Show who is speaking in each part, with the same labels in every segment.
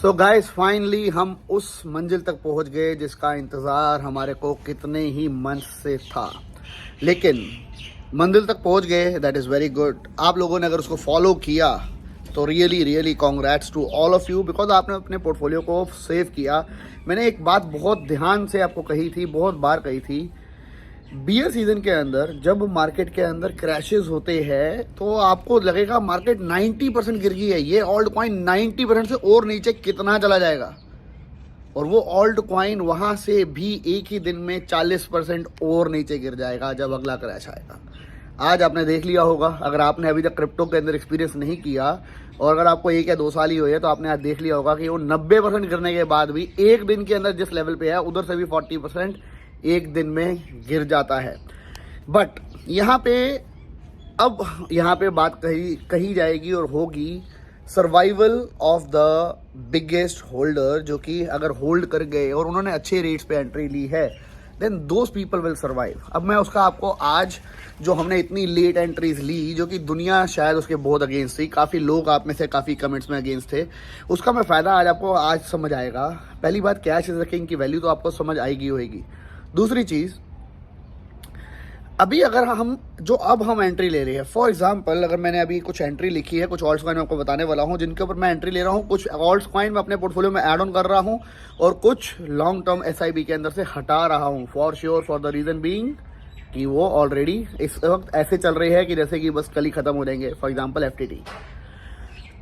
Speaker 1: So guys finally हम उस मंजिल तक पहुंच गए जिसका इंतज़ार हमारे को कितने ही मंथ से था। लेकिन मंजिल तक पहुंच गए, दैट इज़ वेरी गुड। आप लोगों ने अगर उसको फॉलो किया तो really really congrats to all of you, because आपने अपने पोर्टफोलियो को सेव किया। मैंने एक बात बहुत ध्यान से आपको कही थी, बहुत बार कही थी, बियर सीजन के अंदर जब मार्केट के अंदर क्रैशेस होते हैं तो आपको लगेगा मार्केट 90% गिर गई है, ये ऑल्ट कॉइन 90% से और नीचे कितना चला जाएगा, और वो ऑल्ट कॉइन वहाँ से भी एक ही दिन में 40% और नीचे गिर जाएगा जब अगला क्रैश आएगा। आज आपने देख लिया होगा, अगर आपने अभी तक क्रिप्टो के अंदर एक्सपीरियंस नहीं किया और अगर आपको 1 या 2 साल ही हुए तो आपने आज देख लिया होगा कि वो 90% गिरने के बाद भी एक दिन के अंदर जिस लेवल पे है उधर से भी 40% एक दिन में गिर जाता है। बट यहाँ पे बात कही जाएगी और होगी survival of the biggest holder, जो कि अगर होल्ड कर गए और उन्होंने अच्छे रेट्स पे एंट्री ली है then those people will survive. अब मैं उसका आपको आज जो हमने इतनी लेट एंट्रीज ली, जो कि दुनिया शायद उसके बहुत अगेंस्ट थी, काफ़ी लोग आप में से काफ़ी कमेंट्स में अगेंस्ट थे, उसका मैं फ़ायदा आज आपको आज समझ आएगा। पहली बात, कैश इज द किंग की वैल्यू तो आपको समझ आएगी होगी। दूसरी चीज़, अभी अगर हम एंट्री ले रहे हैं, फॉर एग्जांपल अगर मैंने अभी कुछ एंट्री लिखी है, कुछ ऑल्ट्स कॉइन मैं आपको बताने वाला हूं जिनके ऊपर मैं एंट्री ले रहा हूं, कुछ ऑल्ट्स कॉइन मैं अपने पोर्टफोलियो में ऐड ऑन कर रहा हूं और कुछ लॉन्ग टर्म एसआईपी के अंदर से हटा रहा हूं, for sure, for the reason being कि वो ऑलरेडी इस वक्त ऐसे चल रहे हैं कि जैसे कि बस कल ही खत्म हो जाएंगे। For example FTT.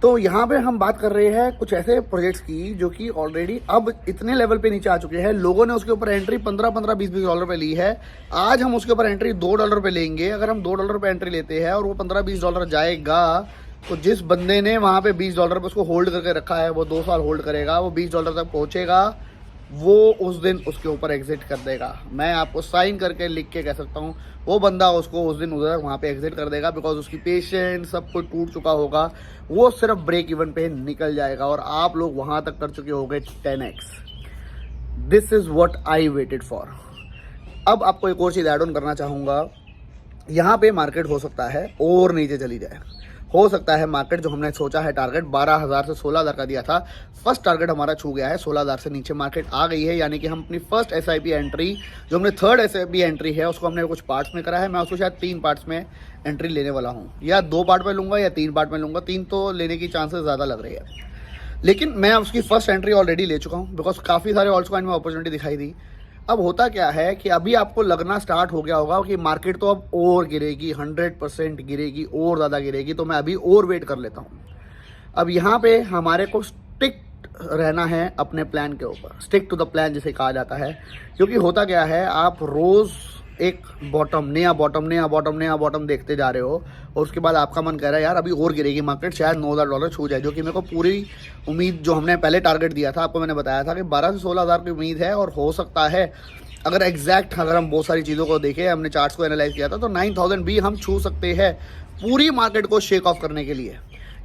Speaker 1: तो यहाँ पे हम बात कर रहे हैं कुछ ऐसे प्रोजेक्ट्स की जो कि ऑलरेडी अब इतने लेवल पे नीचे आ चुके हैं, लोगों ने उसके ऊपर एंट्री 15-15, 20-20 डॉलर पे ली है। आज हम उसके ऊपर एंट्री $2 पे लेंगे। अगर हम $2 पे एंट्री लेते हैं और वो 15-20 डॉलर जाएगा तो जिस बंदे ने वहाँ पे $20 पे उसको होल्ड करके रखा है वो 2 साल होल्ड करेगा, वो $20 तक पहुँचेगा, वो उस दिन उसके ऊपर एग्जिट कर देगा। मैं आपको साइन करके लिख के कह सकता हूँ वो बंदा उसको उस दिन उधर वहाँ पे एग्जिट कर देगा, बिकॉज उसकी पेशेंस सब कुछ टूट चुका होगा, वो सिर्फ ब्रेक इवन पे निकल जाएगा और आप लोग वहाँ तक कर चुके होंगे 10x। This is what I waited for. अब आपको एक और चीज़ ऐड ऑन करना चाहूँगा, यहाँ पे मार्केट हो सकता है और नीचे चली जाए, हो सकता है मार्केट जो हमने सोचा है टारगेट 12,000 से 16,000 का दिया था, फर्स्ट टारगेट हमारा छू गया है, 16,000 से नीचे मार्केट आ गई है। यानी कि हम अपनी फर्स्ट एसआईपी एंट्री, जो हमने थर्ड एसआईपी एंट्री है, उसको हमने कुछ पार्ट्स में करा है। मैं उसको शायद 3 पार्ट्स में एंट्री लेने वाला हूँ, या 2 पार्ट में लूँगा या 3 पार्ट में लूँगा। 3 तो लेने की चांसेस ज़्यादा लग रही है, लेकिन मैं उसकी फर्स्ट एंट्री ऑलरेडी ले चुका हूँ, बिकॉज काफ़ी सारे ऑल्ट्स कॉइन में अपॉर्चुनिटी दिखाई दी। अब होता क्या है कि अभी आपको लगना स्टार्ट हो गया होगा कि मार्केट तो अब और गिरेगी, 100% गिरेगी, और ज़्यादा गिरेगी, तो मैं अभी और वेट कर लेता हूँ। अब यहाँ पे हमारे को स्टिक रहना है अपने प्लान के ऊपर, स्टिक टू द प्लान जिसे कहा जाता है, क्योंकि होता क्या है, आप रोज़ एक नया बॉटम देखते जा रहे हो और उसके बाद आपका मन कह रहा है यार अभी और गिरेगी मार्केट, शायद $9,000 छू जाए, जो कि मेरे को पूरी उम्मीद, जो हमने पहले टारगेट दिया था आपको, मैंने बताया था कि 12 से 16,000 की उम्मीद है। और हो सकता है अगर हम बहुत सारी चीज़ों को देखें, हमने चार्ट्स को एनालाइज किया था, तो 9,000 भी हम छू सकते हैं पूरी मार्केट को शेक ऑफ करने के लिए।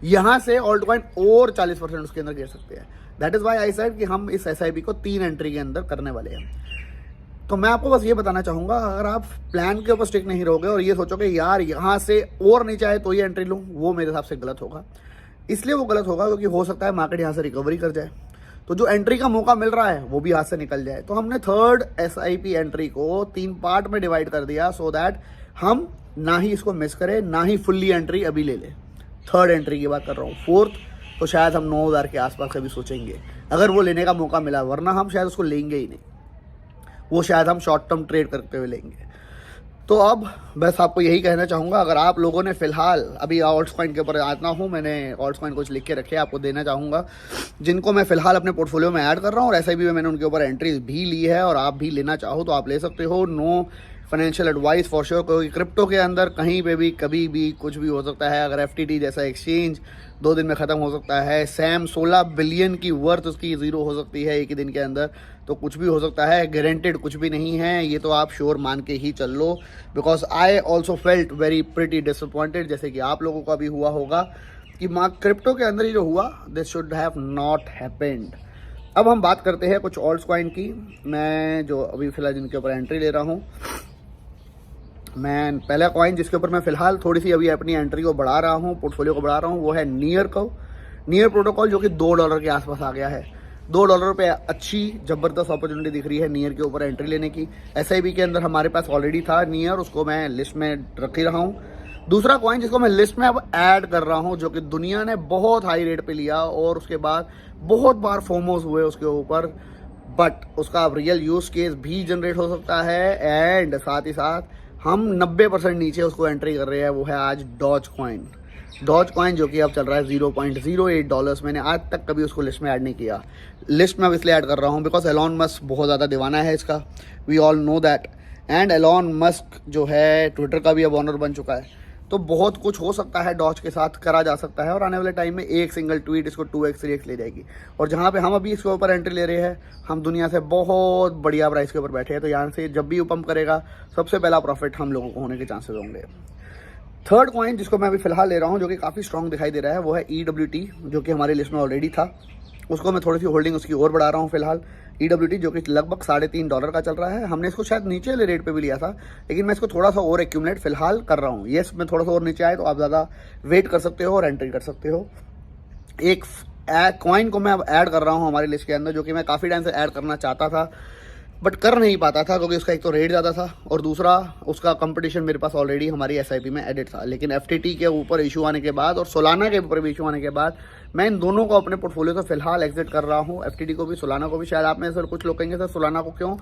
Speaker 1: यहाँ से ऑल्ट कॉइन और 40% उसके अंदर गिर सकते हैं। That is why I said कि हम इस एसआईपी को 3 एंट्री के अंदर करने वाले हैं। तो मैं आपको बस ये बताना चाहूँगा, अगर आप प्लान के ऊपर स्टिक नहीं रहोगे और ये सोचोगे यार यहाँ से और नीचे आए तो ये एंट्री लूँ, वो मेरे हिसाब से गलत होगा। इसलिए वो गलत होगा क्योंकि हो सकता है मार्केट यहाँ से रिकवरी कर जाए, तो जो एंट्री का मौका मिल रहा है वो भी हाथ से निकल जाए। तो हमने थर्ड एसआईपी एंट्री को 3 पार्ट में डिवाइड कर दिया, सो दैट हम ना ही इसको मिस करें, ना ही फुल्ली एंट्री अभी ले लें। थर्ड एंट्री की बात कर रहा हूँ। फोर्थ तो शायद हम 9,000 के आसपास कभी सोचेंगे अगर वो लेने का मौका मिला, वरना हम शायद उसको लेंगे ही नहीं, वो शायद हम शॉर्ट टर्म ट्रेड करते हुए लेंगे। तो अब बस आपको यही कहना चाहूँगा, अगर आप लोगों ने फिलहाल अभी ऑल्ट्स कॉइन के ऊपर आता हूँ, मैंने ऑल्ट्स कॉइन कुछ लिख के रखे आपको देना चाहूँगा, जिनको मैं फिलहाल अपने पोर्टफोलियो में ऐड कर रहा हूँ, और एसआईपी में मैंने उनके ऊपर एंट्रीज भी ली है, और आप भी लेना चाहो तो आप ले सकते हो। No financial advice for sure, क्योंकि क्रिप्टो के अंदर कहीं पे भी कभी भी कुछ भी हो सकता है। अगर एफटीटी जैसा एक्सचेंज 2 दिन में ख़त्म हो सकता है, सैम 16 बिलियन की वर्थ उसकी ज़ीरो हो सकती है एक ही दिन के अंदर, तो कुछ भी हो सकता है, गारंटेड कुछ भी नहीं है, ये तो आप श्योर मान के ही चल लो। Because I also felt very pretty disappointed, जैसे कि आप लोगों का भी हुआ होगा कि क्रिप्टो के अंदर ही जो हुआ, this should have not happened. अब हम बात करते हैं कुछ ऑल्ट्स कॉइन की, मैं जो अभी फिलहाल जिनके ऊपर एंट्री ले रहा हूँ। मैं पहला कॉइन जिसके ऊपर मैं फिलहाल थोड़ी सी अभी अपनी एंट्री को बढ़ा रहा हूँ, पोर्टफोलियो को बढ़ा रहा हूँ, वो है नियर कर्व। नियर प्रोटोकॉल जो कि $2 के आसपास आ गया है। $2 पे अच्छी ज़बरदस्त अपॉर्चुनिटी दिख रही है नियर के ऊपर एंट्री लेने की। SIP के अंदर हमारे पास ऑलरेडी था नियर, उसको मैं लिस्ट में रख ही रहा हूँ। दूसरा कॉइन जिसको मैं लिस्ट में अब ऐड कर रहा हूँ, जो कि दुनिया ने बहुत हाई रेट पे लिया और उसके बाद बहुत बार फोमोस हुए उसके ऊपर, बट उसका अब रियल यूज़ केस भी जनरेट हो सकता है एंड साथ ही साथ हम 90% नीचे उसको एंट्री कर रहे हैं, वो है आज डॉज कॉइन। डॉज कॉइन जो कि अब चल रहा है $0.08। मैंने आज तक कभी उसको लिस्ट में ऐड नहीं किया। लिस्ट में अब इसलिए ऐड कर रहा हूँ बिकॉज एलॉन मस्क बहुत ज़्यादा दीवाना है इसका, we all know that. And Elon Musk जो है ट्विटर का भी अब ऑनर बन चुका है, तो बहुत कुछ हो सकता है डॉज के साथ करा जा सकता है और आने वाले टाइम में एक सिंगल ट्वीट इसको 2x 3x ले जाएगी। और जहाँ पे हम अभी इसके ऊपर एंट्री ले रहे हैं, हम दुनिया से बहुत बढ़िया प्राइस के ऊपर बैठे हैं, तो यहाँ से जब भी वो पंप करेगा सबसे पहला प्रॉफिट हम लोगों को होने के चांसेस होंगे। थर्ड कॉइन जिसको मैं अभी फिलहाल ले रहा हूँ, जो कि काफ़ी स्ट्रॉन्ग दिखाई दे रहा है, वो है EWT, जो कि हमारी लिस्ट में ऑलरेडी था। उसको मैं थोड़ी सी होल्डिंग उसकी और बढ़ा रहा हूँ फिलहाल। EWT जो कि लगभग $3.5 का चल रहा है। हमने इसको शायद नीचे वाले रेट पे भी लिया था, लेकिन मैं इसको थोड़ा सा और एक्यूमुलेट फिलहाल कर रहा हूँ। येस, मैं थोड़ा सा और नीचे आए तो आप ज़्यादा वेट कर सकते हो और एंट्री कर सकते हो। एक कॉइन को मैं अब ऐड कर रहा हूँ हमारी लिस्ट के अंदर, जो कि मैं काफ़ी टाइम से ऐड करना चाहता था बट कर नहीं पाता था, क्योंकि उसका एक तो रेट ज़्यादा था और दूसरा उसका कंपटीशन मेरे पास ऑलरेडी हमारी SIP में एडिट था। लेकिन FTT के ऊपर इशू आने के बाद और सोलाना के ऊपर भी इशू आने के बाद मैं इन दोनों को अपने पोर्टफोलियो से फिलहाल एग्जिट कर रहा हूँ। FTT को भी, सोलाना को भी। शायद आप में सर कुछ लोग कहेंगे सर सोलाना को क्यों?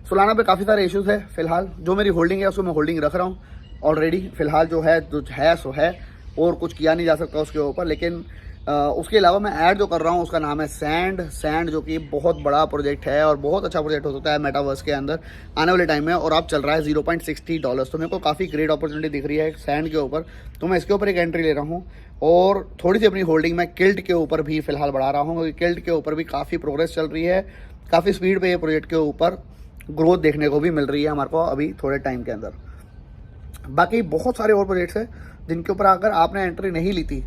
Speaker 1: सोलाना पे काफ़ी सारे इशूज़ है फिलहाल। जो मेरी होल्डिंग है उसको मैं होल्डिंग रख रहा हूँ ऑलरेडी फिलहाल। जो है सो है और कुछ किया नहीं जा सकता उसके ऊपर। लेकिन उसके अलावा मैं ऐड जो कर रहा हूँ उसका नाम है सैंड, जो कि बहुत बड़ा प्रोजेक्ट है और बहुत अच्छा प्रोजेक्ट हो सकता है मेटावर्स के अंदर आने वाले टाइम में। और अब चल रहा है $0.60, तो मेरे को काफ़ी ग्रेट अपॉर्चुनिटी दिख रही है सैंड के ऊपर, तो मैं इसके ऊपर एक एंट्री ले रहा हूँ। और थोड़ी सी अपनी होल्डिंग मैं किल्ट के ऊपर भी फिलहाल बढ़ा रहा हूँ, क्योंकि किल्ट के ऊपर भी काफ़ी प्रोग्रेस चल रही है, काफ़ी स्पीड पर ये प्रोजेक्ट के ऊपर ग्रोथ देखने को भी मिल रही है हमारे को अभी थोड़े टाइम के अंदर। बाकी बहुत सारे और प्रोजेक्ट्स हैं जिनके ऊपर अगर आपने एंट्री नहीं ली थी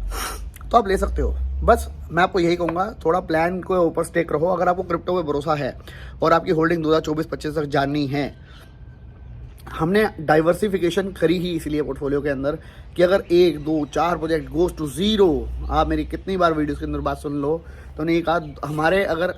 Speaker 1: तो आप ले सकते हो। बस मैं आपको यही कहूँगा, थोड़ा प्लान के ऊपर स्टेक रहो। अगर आपको क्रिप्टो पे भरोसा है और आपकी होल्डिंग 2024-25 तक जाननी है, हमने डाइवर्सिफिकेशन करी ही इसलिए पोर्टफोलियो के अंदर कि अगर 1, 2, 4 प्रोजेक्ट गोज टू ज़ीरो, आप मेरी कितनी बार वीडियोस के अंदर बात सुन लो तो नहीं कहा, हमारे अगर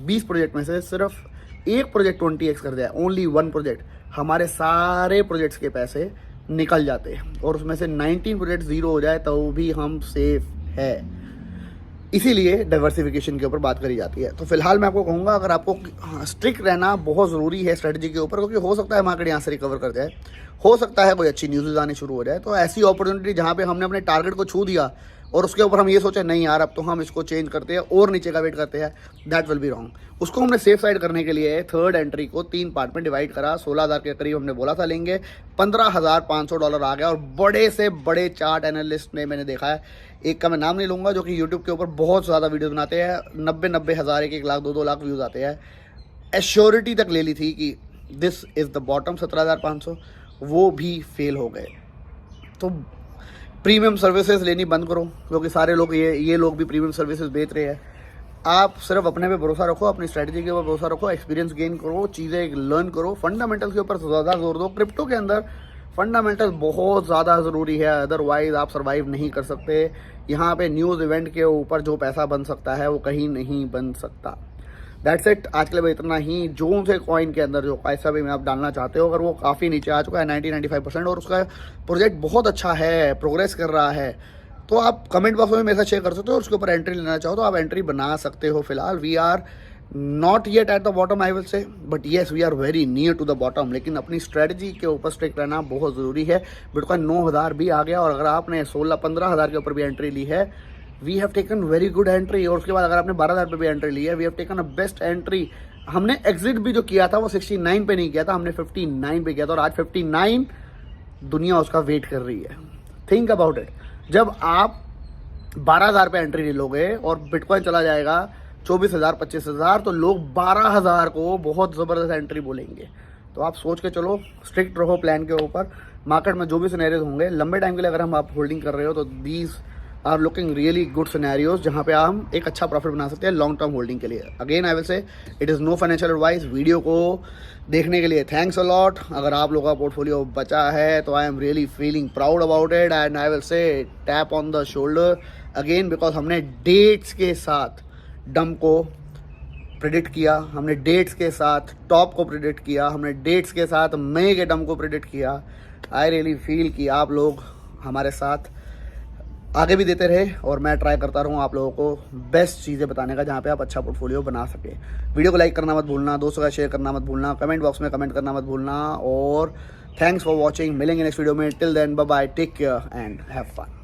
Speaker 1: 20 प्रोजेक्ट में से सिर्फ एक प्रोजेक्ट 20x कर जाए, ओनली 1 प्रोजेक्ट, हमारे सारे प्रोजेक्ट्स के पैसे निकल जाते हैं और उसमें से 19 प्रोजेक्ट ज़ीरो हो जाए तो भी हम सेफ है। इसीलिए डाइवर्सिफिकेशन के ऊपर बात करी जाती है। तो फिलहाल मैं आपको कहूँगा, अगर आपको स्ट्रिक्ट रहना बहुत ज़रूरी है स्ट्रेटजी के ऊपर, क्योंकि हो सकता है मार्केट यहाँ से रिकवर कर जाए, हो सकता है कोई अच्छी न्यूज़ आनी शुरू हो जाए, तो ऐसी अपॉर्चुनिटी जहाँ पे हमने अपने टारगेट को छू दिया और उसके ऊपर हम ये सोचे नहीं यार अब तो हम इसको चेंज करते हैं और नीचे का वेट करते हैं, दैट विल बी रॉन्ग। उसको हमने सेफ साइड करने के लिए थर्ड एंट्री को 3 पार्ट में डिवाइड करा। 16,000 के करीब हमने बोला था लेंगे, $15,500 आ गया। और बड़े से बड़े चार्ट एनालिस्ट ने मैंने देखा है, एक का मैं नाम नहीं लूँगा, जो कि यूट्यूब के ऊपर बहुत ज़्यादा वीडियो बनाते हैं, 90 हज़ार, 1 लाख, 2 लाख व्यूज़ आते हैं, एश्योरिटी तक ले ली थी कि दिस इज़ द बॉटम 17,500, वो भी फेल हो गए। तो प्रीमियम सर्विसेज लेनी बंद करो, क्योंकि सारे लोग ये लोग भी प्रीमियम सर्विसेज बेच रहे हैं। आप सिर्फ अपने पे भरोसा रखो, अपनी स्ट्रैटेजी के ऊपर भरोसा रखो, एक्सपीरियंस गेन करो, चीज़ें लर्न करो, फंडामेंटल्स के ऊपर ज़्यादा जोर दो। क्रिप्टो के अंदर फंडामेंटल्स बहुत ज़्यादा ज़रूरी है, अदरवाइज आप सर्वाइव नहीं कर सकते। यहाँ पे न्यूज़ इवेंट के ऊपर जो पैसा बन सकता है वो कहीं नहीं बन सकता। दैट्स इट, आज के लिए इतना ही। जो से कॉइन के अंदर जो पैसा भी मैं आप डालना चाहते हो, अगर वो काफ़ी नीचे आ चुका है 90-95% और उसका प्रोजेक्ट बहुत अच्छा है, प्रोग्रेस कर रहा है, तो आप कमेंट बॉक्स में मेरे साथ शेयर कर सकते हो। और उसके ऊपर एंट्री लेना चाहो तो आप एंट्री बना सकते हो। फिलहाल we are not yet at the bottom I will say, but yes we are very near to the bottom. लेकिन अपनी स्ट्रेटजी के ऊपर स्ट्रिक्ट रहना बहुत ज़रूरी है। बिटकॉइन 9,000 भी आ गया और अगर आपने 16-15 हज़ार के ऊपर भी एंट्री ली है, we have taken very good entry. और उसके बाद अगर आपने 12,000 पे भी एंट्री ली है, we have taken a best entry. हमने एग्जिट भी जो किया था वो 69 पे नहीं किया था, हमने 59 पे किया था और आज 59 दुनिया उसका वेट कर रही है। थिंक अबाउट इट, जब आप 12,000 पे एंट्री ले लोगे और बिटकॉइन चला जाएगा 24,000 25,000, तो लोग 12,000 को बहुत ज़बरदस्त एंट्री बोलेंगे। तो आप सोच के चलो, स्ट्रिक्ट रहो प्लान के ऊपर। मार्केट में जो भी सिनेरियोज होंगे लंबे टाइम के लिए अगर हम आप होल्डिंग कर रहे हो तो these are looking really good scenarios, जहाँ पे हम एक अच्छा प्रॉफिट बना सकते हैं लॉन्ग टर्म होल्डिंग के लिए। Again I will say it is no financial advice. Video को देखने के लिए थैंक्स अ लॉट। अगर आप लोगों का पोर्टफोलियो बचा है तो I am really feeling proud about it and I will से tap on the shoulder. Again because हमने डेट्स के साथ डम को प्रेडिक्ट किया, हमने डेट्स के साथ टॉप को प्रेडिक्ट किया, हमने डेट्स के साथ मई के डम को प्रेडिक्ट किया। आई रियली फील कि आप लोग हमारे साथ आगे भी देते रहे और मैं ट्राई करता रहूँ आप लोगों को बेस्ट चीज़ें बताने का जहाँ पे आप अच्छा पोर्टफोलियो बना सके। वीडियो को लाइक करना मत भूलना, दोस्तों का शेयर करना मत भूलना, कमेंट बॉक्स में कमेंट करना मत भूलना और थैंक्स फॉर वॉचिंग। मिलेंगे नेक्स्ट वीडियो में। Till then bye bye, take care and have fun.